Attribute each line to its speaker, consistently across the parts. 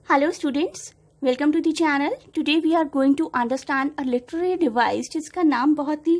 Speaker 1: Hello students, welcome to the channel. Today we are going to understand a literary device जिसका नाम बहुत ही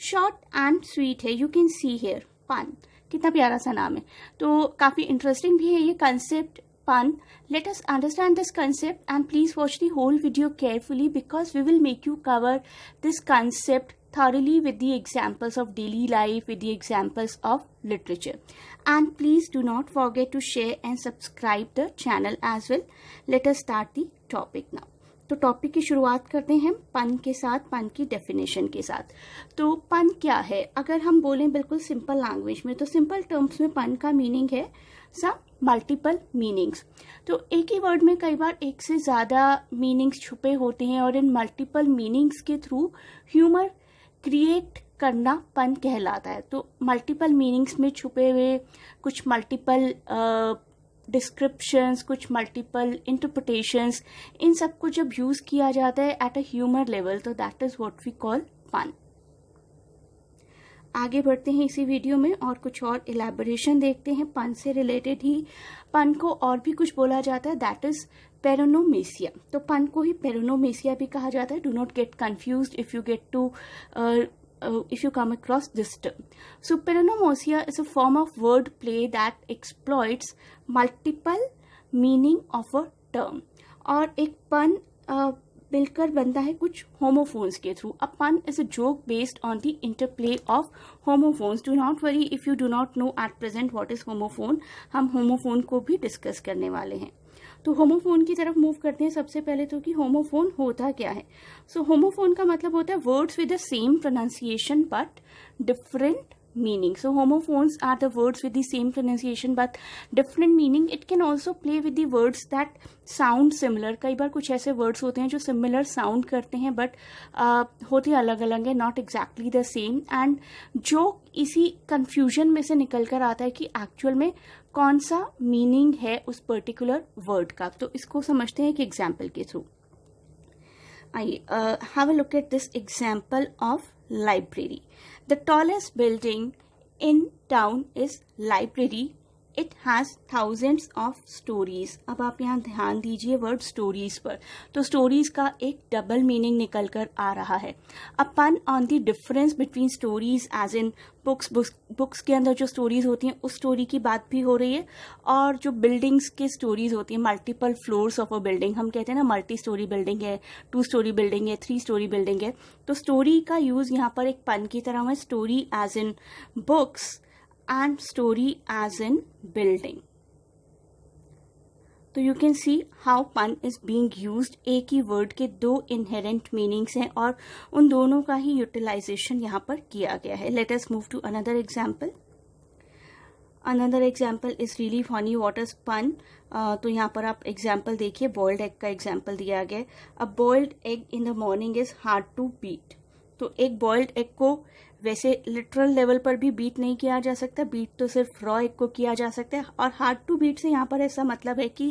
Speaker 1: short and sweet है. You can see here, pun. कितना प्यारा सा नाम है. तो काफ़ी इंटरेस्टिंग भी है ये concept pun. Let us understand this concept and please watch the whole video carefully because we will make you cover this concept thoroughly with the examples of daily life, with the examples of literature. And please do not forget to share and subscribe the channel as well. Let us start the topic now. तो topic की शुरुआत करते हैं पन के साथ, पन की डेफिनेशन के साथ. तो पन क्या है? अगर हम बोलें बिल्कुल सिंपल लैंग्वेज में, तो सिंपल टर्म्स में पन का मीनिंग है सम मल्टीपल मीनिंग्स. तो एक ही वर्ड में कई बार एक से ज़्यादा मीनिंग्स छुपे होते हैं और इन मल्टीपल मीनिंग्स के थ्रू ह्यूमर क्रिएट करना पन कहलाता है. तो मल्टीपल मीनिंग्स में छुपे हुए कुछ मल्टीपल डिस्क्रिप्शंस, कुछ मल्टीपल इंटरप्रिटेशंस, इन सब को जब यूज़ किया जाता है एट अ ह्यूमर लेवल, तो that is what we call pun. आगे बढ़ते हैं इसी वीडियो में और कुछ और इलेबोरेशन देखते हैं. पन से रिलेटेड ही पन को और भी कुछ बोला जाता है, दैट इज़ पेरोनोमेसिया. तो पन को ही पेरोनोमेसिया भी कहा जाता है. Do not gate confused if you come across this term. So peronomosia is a form of word play that exploits multiple meaning of a term. और एक पन मिलकर बनता है कुछ होमोफोन्स के थ्रू. अ पन is a joke based on the interplay of homophones. Do not worry if you do not know at present what is homophone. हम होमोफोन को भी डिस्कस करने वाले हैं. तो होमोफोन की तरफ मूव करते हैं. सबसे पहले तो कि होमोफोन होता क्या है. सो होमोफोन का मतलब होता है words with the same pronunciation but different meaning. So homophones are the words with the same pronunciation but different meaning. It can also play with the words that sound similar. कई बार कुछ ऐसे words होते हैं जो similar sound करते हैं but होते अलग अलग है, not exactly the same. and जो इसी confusion में से निकल कर आता है कि actual में कौन सा meaning है उस particular word का. तो इसको समझते हैं एक example के थ्रू. आइए have a look at this example of library. The tallest building in town is library. It has thousands of stories. अब आप यहाँ ध्यान दीजिए वर्ड स्टोरीज पर. तो स्टोरीज का एक डबल मीनिंग निकल कर आ रहा है. A pun on the difference between stories as in books के अंदर जो स्टोरीज होती हैं उस स्टोरी की बात भी हो रही है. और जो बिल्डिंग्स के स्टोरीज होती हैं, multiple floors of a building, हम कहते हैं ना मल्टी स्टोरी बिल्डिंग है, 2 स्टोरी बिल्डिंग है, 3 स्टोरी बिल्डिंग है. तो स्टोरी का यूज़ यहाँ पर एक पन की तरह है. Story as in books and story as in building. तो you can see how pun is being used. एक ही word के 2 inherent meanings हैं और उन दोनों का ही utilization यहाँ पर किया गया है. Let us move to another example. Another example is really funny. What is pun? तो यहाँ पर आप example देखिए, boiled egg का example दिया गया है. A boiled egg in the morning is hard to beat. तो एक बॉइल्ड एग को वैसे लिटरल लेवल पर भी बीट नहीं किया जा सकता. बीट तो सिर्फ रॉ एग को किया जा सकता है. और हार्ड टू बीट से यहाँ पर ऐसा मतलब है कि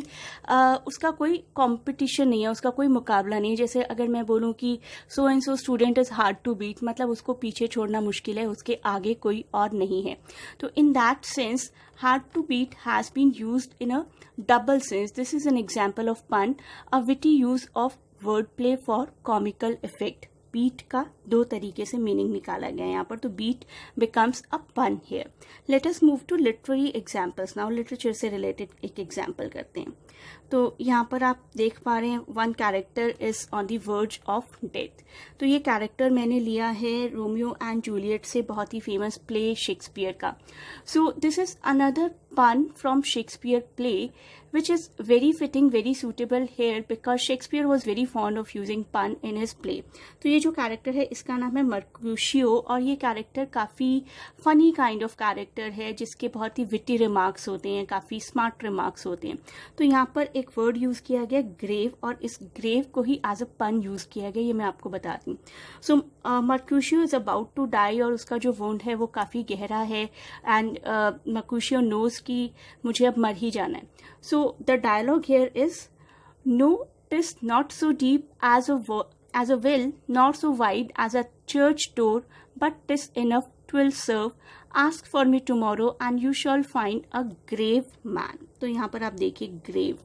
Speaker 1: उसका कोई कंपटीशन नहीं है, उसका कोई मुकाबला नहीं है. जैसे अगर मैं बोलूँ कि so and so student is hard to beat, मतलब उसको पीछे छोड़ना मुश्किल है, उसके आगे कोई और नहीं है. तो in that sense hard to beat has been used in a double sense. This is an example of pun, a witty use of word play for comical effect. Beat का 2 तरीके से मीनिंग निकाला गया है यहाँ पर. तो beat becomes a pun here. Let us move to literary examples now. Literature से रिलेटेड एक एग्जाम्पल करते हैं. तो यहाँ पर आप देख पा रहे हैं one character is on the verge of death. तो ये कैरेक्टर मैंने लिया है रोमियो एंड जूलियट से, बहुत ही फेमस प्ले शेक्सपियर का. So this is another pun from Shakespeare play which is very fitting, very suitable here because Shakespeare was very fond of using pun in his play. तो ये जो character है इसका नाम है मर्क्यूशियो और ये कैरेक्टर काफ़ी फनी काइंड ऑफ कैरेक्टर है जिसके बहुत ही विटी रिमार्क्स होते हैं, काफ़ी स्मार्ट रिमार्क्स होते हैं. तो यहाँ पर एक वर्ड यूज़ किया गया ग्रेव और इस ग्रेव को ही एज अ पन यूज़ किया गया. ये मैं आपको बता दूँ. So Mercutio is about to die और उसका जो वुंड है वो काफ़ी गहरा है एंड मर्क्यूशियो नोज कि मुझे अब मर ही जाना है. So the dialogue here is no TISS not so deep as a well not so wide as a church door but TISS enough twill serve ask for me tomorrow and you shawl find a grave man. तो यहाँ पर आप देखिए grave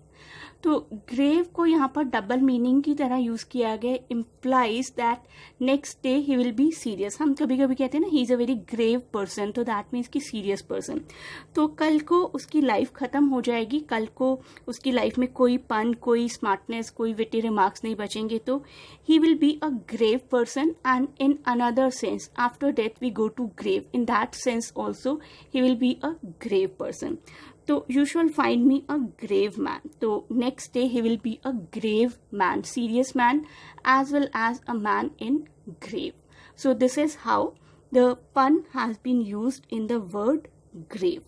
Speaker 1: तो grave को यहाँ पर double meaning की तरह यूज किया गया, implies that next day he will be serious. हम कभी कभी कहते हैं ना he is a very grave person, तो दैट मीन्स कि सीरियस पर्सन। तो कल को उसकी लाइफ खत्म हो जाएगी, कल को उसकी लाइफ में कोई पन, कोई स्मार्टनेस, कोई विटी रिमार्क्स नहीं बचेंगे, तो he will be a grave person. And in another sense after death we go to grave, in that sense also he will be a grave person. तो you shall find me a grave man. तो next day he will be a grave man, serious man, as well as a man in grave. So this is how the pun has been used in the word grave.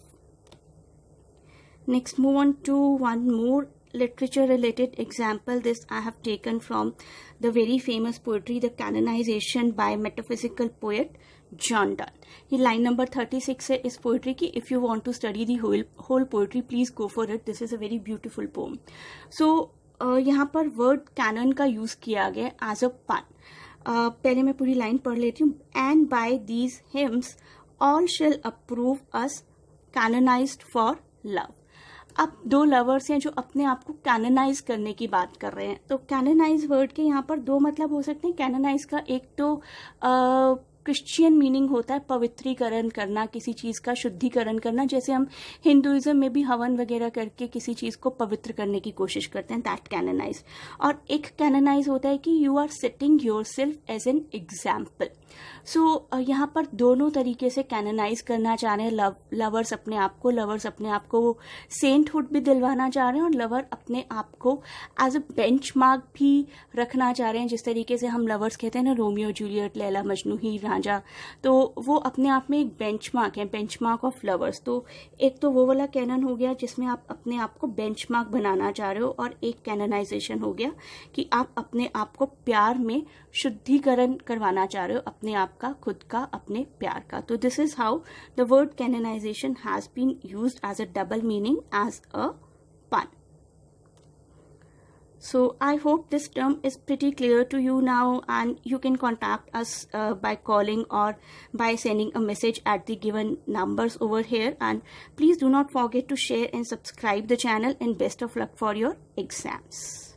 Speaker 1: Next, move on to one more literature related example. This I have taken from the very famous poetry, The Canonization by metaphysical poet John Donne. ये line number 36 है इस poetry की. If you want to study the whole poetry please go for it. This is a very beautiful poem. So यहाँ पर word cannon का use किया गया as a पन. पहले मैं पूरी लाइन पढ़ लेती हूँ. And by these hymns all shall approve us canonized for love. अब दो लवर्स हैं जो अपने आप को कैननाइज करने की बात कर रहे हैं. तो कैननाइज वर्ड के यहाँ पर दो मतलब हो सकते हैं. कैननाइज का एक तो क्रिश्चियन मीनिंग होता है पवित्रीकरण करना, किसी चीज का शुद्धिकरण करना. जैसे हम हिंदुइज्म में भी हवन वगैरह करके किसी चीज को पवित्र करने की कोशिश करते हैं, दैट कैननाइज. और एक कैननाइज होता है कि you are setting yourself as an example. So यहाँ पर दोनों तरीके से कैननाइज करना चाह रहे हैं. लवर्स अपने आप को सेंटहुड भी दिलवाना चाह रहे हैं, और लवर अपने आप को एज अ बेंचमार्क भी रखना चाह रहे हैं. जिस तरीके से हम लवर्स कहते हैं ना, रोमियो जूलियट, लैला मजनू, हीर रांझा, तो वो अपने आप में एक बेंचमार्क है, बेंचमार्क ऑफ लवर्स. तो एक तो वो वाला कैनन हो गया जिसमें आप अपने आप को बेंचमार्क बनाना चाह रहे हो, और एक कैननाइजेशन हो गया कि आप अपने आप को प्यार में शुद्धिकरण करवाना चाह रहे हो, अपने आप का, खुद का, अपने प्यार का. तो this is how the word canonization has been used as a double meaning, as a pun. So I hope this term is pretty clear to you now, and you can contact us by calling or by sending a message at the given numbers over here. And please do not forget to share and subscribe the channel, and best of luck for your exams.